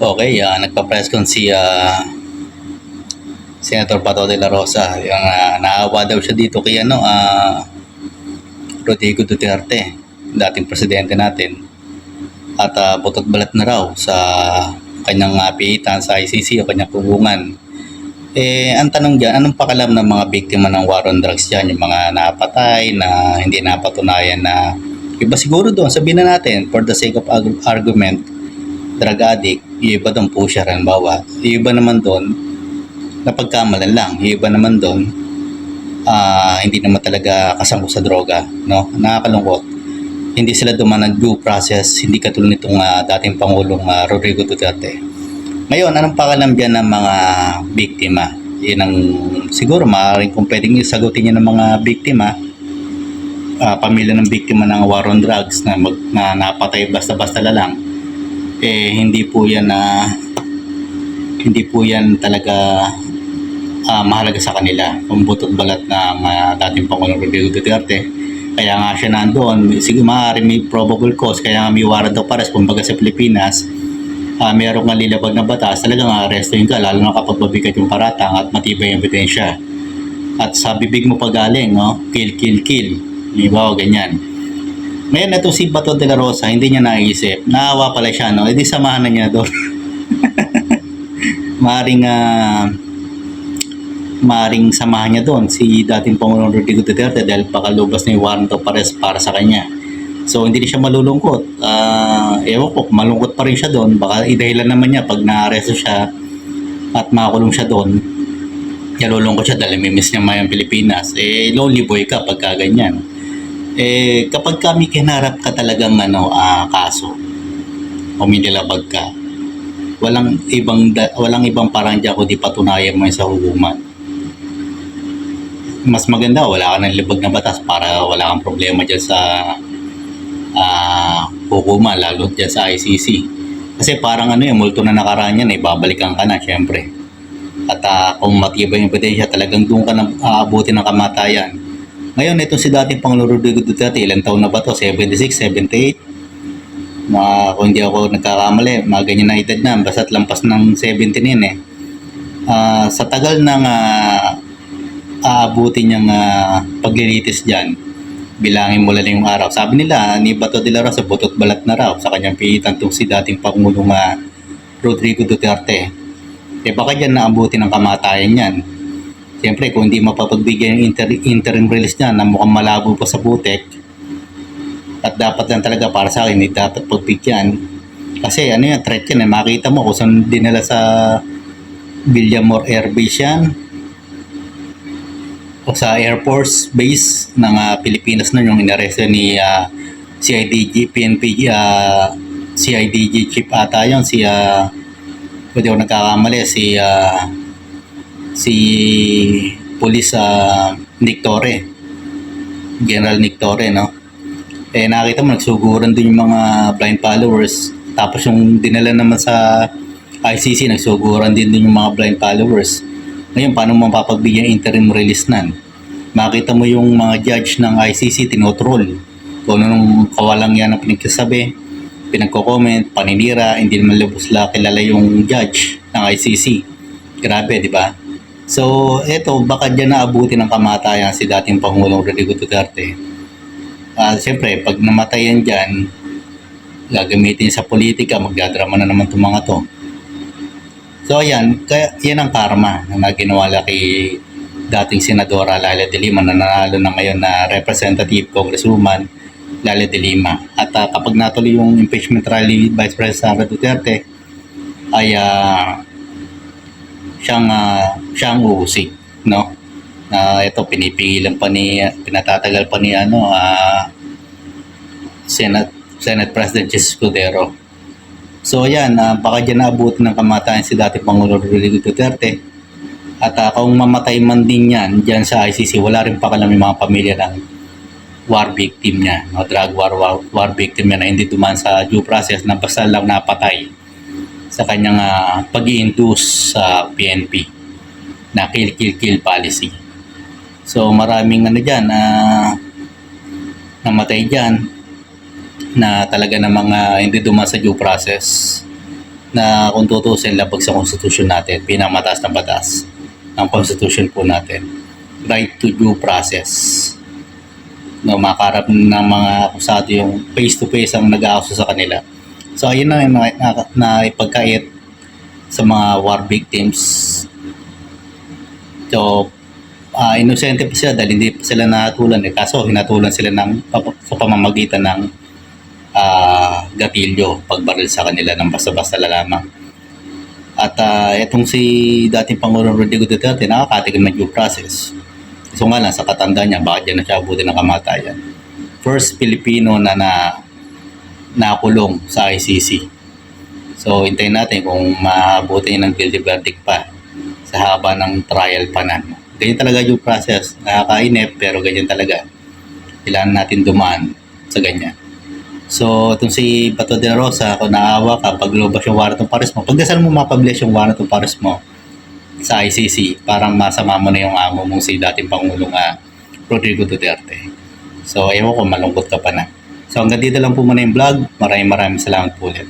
Okay, nagpa-press con si Senator Bato de la Rosa. Yung naawa daw siya dito kay Rodrigo Duterte, dating presidente natin. At butot balat na raw sa kanyang piitan sa ICC o kanyang kubungan. Ang tanong dyan, anong pakalam ng mga biktima ng war on drugs dyan? Yung mga napatay na hindi napatunayan na iba siguro doon, sabihin na natin, for the sake of argument, drug addict, yung iba doon pusher, halimbawa. Yung iba naman doon, napagkamalan lang. Yung iba naman doon, hindi naman talaga kasangkot sa droga. No? Nakakalungkot. Hindi sila dumaan ng due process, hindi katulad nitong dating Pangulong Rodrigo Duterte. Ngayon, anong pakalam dyan ng mga biktima? Yun ang siguro maaaring kung pwedeng sagutin niya ng mga biktima, pamilya ng biktima ng war on drugs na napatay basta-basta na lang, hindi po yan talaga mahalaga sa kanila. Kung butot balat ng dating Pangulong Rodrigo Duterte, kaya nga siya nandoon, siguro maaaring may probable cause, kaya nga may warrant of arrest. Kumbaga sa Pilipinas, merong nga lilabag na batas, talagang arrestuin ka, lalo na kapag mabigat yung paratang at matibay yung ebidensya. At sa bibig mo pagaling, no? Kill, kill, kill. Diba, ganyan. Ngayon, ito si Bato de la Rosa, hindi niya naisip. Naawa pala siya, no? Edi samahan na niya doon. Maaring samahan niya doon si dating Pangulong Rodrigo Duterte dahil pakalubas na yung warrant of arrest para sa kanya. So, hindi siya malulungkot. Ewan ko, malungkot pa rin siya doon. Baka idahilan naman niya pag na-arresto siya at makakulong siya doon. Nalulungkot siya dahil may-miss niya mayang Pilipinas. Lonely boy ka pagka ganyan. Kapag kami kinarap ka talagang kaso o minilabag ka, walang ibang parang diyan kundi patunayan mo sa hukuman. Mas maganda, wala ka ng libag na batas para wala kang problema dyan sa hukuman, lalo dyan sa ICC. Kasi parang multo na nakaraan yan, babalikan ka na syempre. At kung matibay yung ebidensya, talagang doon ka na aabutin ng kamatayan. Ngayon, itong si dating Pangulong Rodrigo Duterte, ilang taon na ba to? 76, 78? Kung hindi ako nagkakamali, mga ganyan na edad na, basta't lampas ng 70 yun sa tagal ng aabutin niyang paglilitis dyan, bilangin mo lang yung araw. Sabi nila, ni Bato de la Rosa, butot balat na raw sa kanyang piitan itong si dating Pangulong Rodrigo Duterte. Baka dyan naabutin ng kamatayan yan. Siyempre, kung hindi mapapagbigyan yung interim release niya na mukhang malabo pa sa butek, at dapat lang talaga para sa akin, hindi dapat pagbigyan. Kasi threat yan. Makita mo kung saan dinala sa Villamor Air Base yan, o sa Air Force Base ng Pilipinas na yung inaresto ni CIDG, PNP, CIDG chief ata yun, pwede ako nagkakamali, si Police Nick Torre, General Nick Torre, no? Nakita mo, nagsuguran din yung mga blind followers. Tapos yung dinala naman sa ICC, nagsuguran din yung mga blind followers. Ngayon, paano mapapagbigyan interim release nan? Makita mo yung mga judge ng ICC, tinotroll. Kung anong kawalang yan ang pinagsasabi, pinagko-comment, paninira, hindi naman lubos kilala yung judge ng ICC. Grabe, di ba? So, eto, baka dyan naabuti ng kamatayan si dating Pangulong Rodrigo Duterte. Siyempre, pag namatayan dyan, gagamitin sa politika, magdadrama na naman itong mga to. So, ayan, yan ang karma na ginawa kay dating Senadora Leila de Lima na nanalo na ngayon na Representative Congresswoman Leila de Lima. At kapag natuloy yung impeachment trial ni Vice President Sara Duterte, ay siyang uhusig, no? Ito pinatatagal pa ni Senate President Jesus Cordero. So ayan, baka dyan naabutin ng kamatayan si dating Pangulong Rodrigo Duterte. At kung mamatay man din yan dyan sa ICC, wala rin pakalam yung mga pamilya ng war victim niya, no? Drug war victim niya na hindi dumaan sa due process na basta lang napatay sa kanyang pag-i-induce sa PNP na kill policy. So maraming dyan namatay dyan na talaga ng mga hindi dumaan sa due process. na kung tutusin labag sa konstitusyon natin, pinamataas na batas ng constitution po natin. Right to due process. No, makaharap ng mga akusado yung face-to-face ang nag-aakuso sa kanila. So, ayun na ipagkait sa mga war victims. So, inosente pa sila dahil hindi pa sila nahatulan kaso hinatulan sila sa pamamagitan ng gatilyo, pagbaril sa kanila ng basta-basta lamang. At itong si dating Pangulong Rodrigo Duterte nakakatigan ng due process. So nga lang sa katanda niya, bakit yan na siya abutin ng kamatayan? First Filipino na nakulong sa ICC. So hintayin natin kung maabutin ng guilty verdict pa sa haba ng trial pa na. Ganyan talaga due process. Nakakainip pero ganyan talaga. Kailangan natin dumaan sa ganyan. So, itong si Bato de la Rosa, kung naawa ka, pag lumabas yung warrant of arrest mo, pagdasal mo mapablish yung warrant of arrest mo sa ICC, parang masama mo na yung amo mong si dating Pangulong Rodrigo Duterte. So, ewan ko, malungkot ka pa na. So, hanggang dito lang po muna yung vlog. Maraming salamat po ulit.